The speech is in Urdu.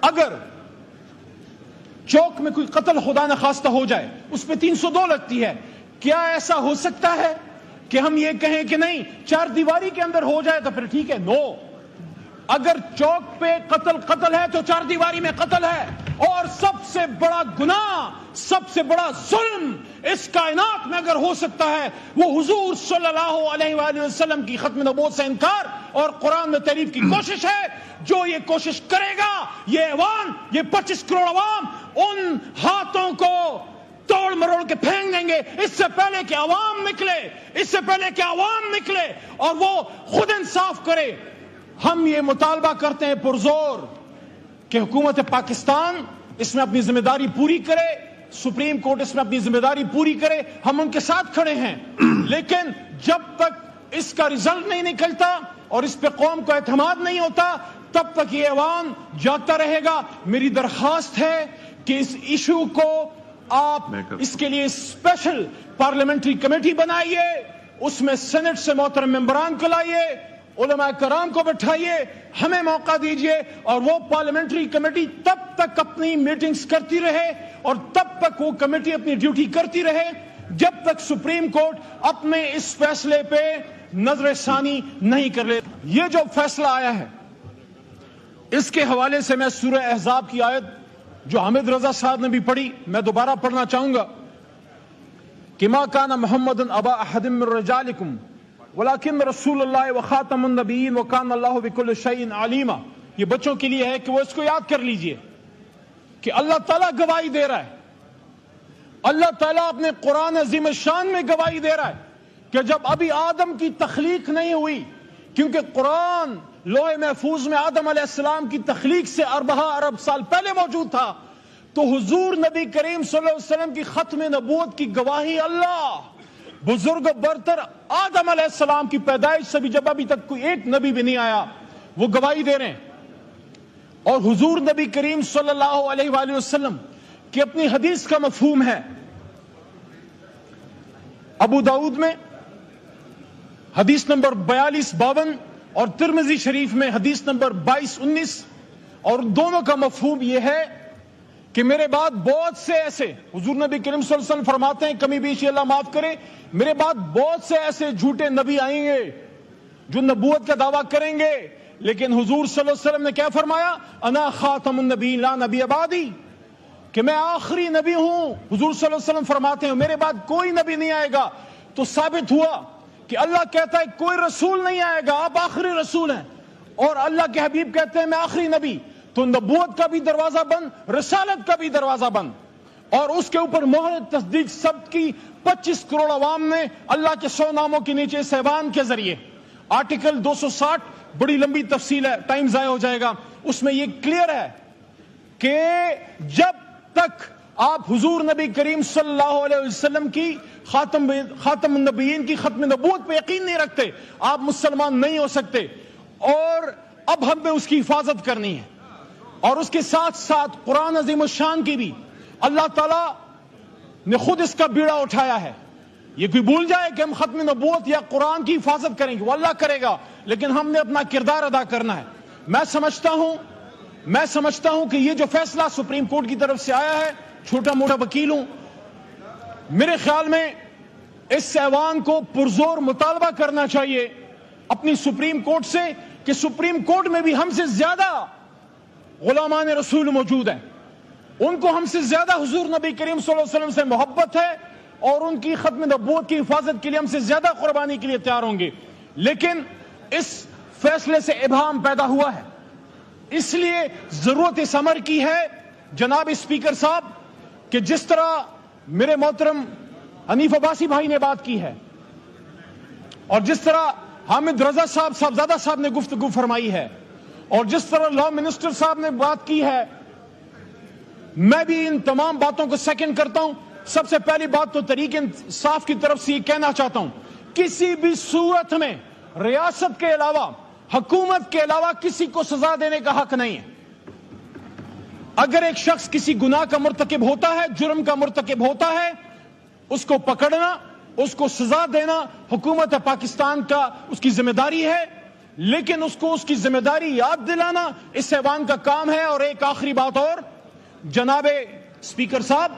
اگر چوک میں کوئی قتل خدا نخواستہ ہو جائے، اس پہ 302 لگتی ہے، کیا ایسا ہو سکتا ہے کہ ہم یہ کہیں کہ نہیں چار دیواری کے اندر ہو جائے تو پھر ٹھیک ہے؟ نو، اگر چوک پہ قتل ہے تو چار دیواری میں قتل ہے. اور سب سے بڑا گناہ، سب سے بڑا ظلم اس کائنات میں اگر ہو سکتا ہے وہ حضور صلی اللہ علیہ وآلہ وسلم کی ختم نبوت سے انکار اور قرآن میں تحریف کی کوشش ہے. جو یہ کوشش کرے گا، یہ ایوان، یہ 25 کروڑ عوام ان ہاتھوں کو توڑ مروڑ کے پھینک دیں گے. اس سے پہلے کہ عوام نکلے اور وہ خود انصاف کرے. ہم یہ مطالبہ کرتے ہیں پرزور کہ حکومت پاکستان اس میں اپنی ذمہ داری پوری کرے، سپریم کورٹ اس میں اپنی ذمہ داری پوری کرے. ہم ان کے ساتھ کھڑے ہیں، لیکن جب تک اس کا رزلٹ نہیں نکلتا اور اس پہ قوم کو اعتماد نہیں ہوتا تب تک یہ ایوان جاتا رہے گا. میری درخواست ہے کہ اس ایشو کو آپ اس کے لیے اسپیشل پارلیمنٹری کمیٹی بنائیے، اس میں سینٹ سے محترم ممبران کو لائیے، علماء کرام کو بٹھائیے، ہمیں موقع دیجئے، اور وہ پارلیمنٹری کمیٹی تب تک اپنی میٹنگز کرتی رہے اور تب تک وہ کمیٹی اپنی ڈیوٹی کرتی رہے جب تک سپریم کورٹ اپنے اس فیصلے پہ نظر ثانی نہیں کر لے. یہ جو فیصلہ آیا ہے اس کے حوالے سے میں سورہ احزاب کی آیت جو حامد رضا صاحب نے بھی پڑھی میں دوبارہ پڑھنا چاہوں گا کہ ما کان محمد ابا احد من رجالکم ولکن رسول اللہ وخاتم النبیین وکان اللہ بکل شیء علیما. یہ بچوں کے لیے ہے کہ وہ اس کو یاد کر لیجئے کہ اللہ تعالیٰ گواہی دے رہا ہے، اللہ تعالیٰ اپنے قرآن عظیم الشان میں گواہی دے رہا ہے کہ جب ابھی آدم کی تخلیق نہیں ہوئی، کیونکہ قرآن لوح محفوظ میں آدم علیہ السلام کی تخلیق سے 4 ارب سال پہلے موجود تھا، تو حضور نبی کریم صلی اللہ علیہ وسلم کی ختم نبوت کی گواہی اللہ بزرگ برتر آدم علیہ السلام کی پیدائش سے بھی جب ابھی تک کوئی ایک نبی بھی نہیں آیا وہ گواہی دے رہے ہیں. اور حضور نبی کریم صلی اللہ علیہ وآلہ وسلم کی اپنی حدیث کا مفہوم ہے. ابو داؤد میں حدیث نمبر 4252 اور ترمذی شریف میں حدیث نمبر 2219، اور دونوں کا مفہوم یہ ہے کہ میرے بعد بہت سے ایسے، حضور نبی کریم صلی اللہ علیہ وسلم فرماتے ہیں کمی بیشی اللہ معاف کرے، میرے بعد بہت سے ایسے جھوٹے نبی آئیں گے جو نبوت کا دعویٰ کریں گے، لیکن حضور صلی اللہ علیہ وسلم نے کیا فرمایا؟ انا خاتم النبی لا نبی بعدی، کہ میں آخری نبی ہوں. حضور صلی اللہ علیہ وسلم فرماتے ہیں میرے بعد کوئی نبی نہیں آئے گا. تو ثابت ہوا کہ اللہ کہتا ہے کوئی رسول نہیں آئے گا، آپ آخری رسول ہیں، اور اللہ کے حبیب کہتے ہیں میں آخری نبی. تو نبوت کا بھی دروازہ بند، رسالت کا بھی دروازہ بند، اور اس کے اوپر مہر تصدیق سب کی 25 کروڑ عوام نے اللہ کے 100 ناموں کے نیچے اس ایوان کے ذریعے. آرٹیکل 260 بڑی لمبی تفصیل ہے، ٹائم ضائع ہو جائے گا. اس میں یہ کلیئر ہے کہ جب تک آپ حضور نبی کریم صلی اللہ علیہ وسلم کی خاتم النبیین کی ختم نبوت پہ یقین نہیں رکھتے آپ مسلمان نہیں ہو سکتے. اور اب ہم نے اس کی حفاظت کرنی ہے، اور اس کے ساتھ ساتھ قرآن عظیم الشان کی بھی اللہ تعالیٰ نے خود اس کا بیڑا اٹھایا ہے. یہ کوئی بھول جائے کہ ہم ختم نبوت یا قرآن کی حفاظت کریں گے، وہ اللہ کرے گا، لیکن ہم نے اپنا کردار ادا کرنا ہے. میں سمجھتا ہوں کہ یہ جو فیصلہ سپریم کورٹ کی طرف سے آیا ہے، چھوٹا موٹا وکیل ہوں، میرے خیال میں اس ایوان کو پرزور مطالبہ کرنا چاہیے اپنی سپریم کورٹ سے کہ سپریم کورٹ میں بھی ہم سے زیادہ غلامان رسول موجود ہیں، ان کو ہم سے زیادہ حضور نبی کریم صلی اللہ علیہ وسلم سے محبت ہے، اور ان کی ختم نبوت کی حفاظت کے لیے ہم سے زیادہ قربانی کے لیے تیار ہوں گے. لیکن اس فیصلے سے ابہام پیدا ہوا ہے، اس لیے ضرورت اس امر کی ہے جناب اسپیکر صاحب کہ جس طرح میرے محترم حنیف عباسی بھائی نے بات کی ہے، اور جس طرح حامد رضا صاحبزادہ صاحب نے گفتگو فرمائی ہے، اور جس طرح لا منسٹر صاحب نے بات کی ہے، میں بھی ان تمام باتوں کو سیکنڈ کرتا ہوں. سب سے پہلی بات تو تحریک انصاف کی طرف سے یہ کہنا چاہتا ہوں، کسی بھی صورت میں ریاست کے علاوہ، حکومت کے علاوہ کسی کو سزا دینے کا حق نہیں ہے. اگر ایک شخص کسی گناہ کا مرتکب ہوتا ہے، جرم کا مرتکب ہوتا ہے، اس کو پکڑنا، اس کو سزا دینا حکومت پاکستان کا اس کی ذمہ داری ہے. لیکن اس کو اس کی ذمہ داری یاد دلانا اس ایوان کا کام ہے. اور ایک آخری بات اور، جناب اسپیکر صاحب،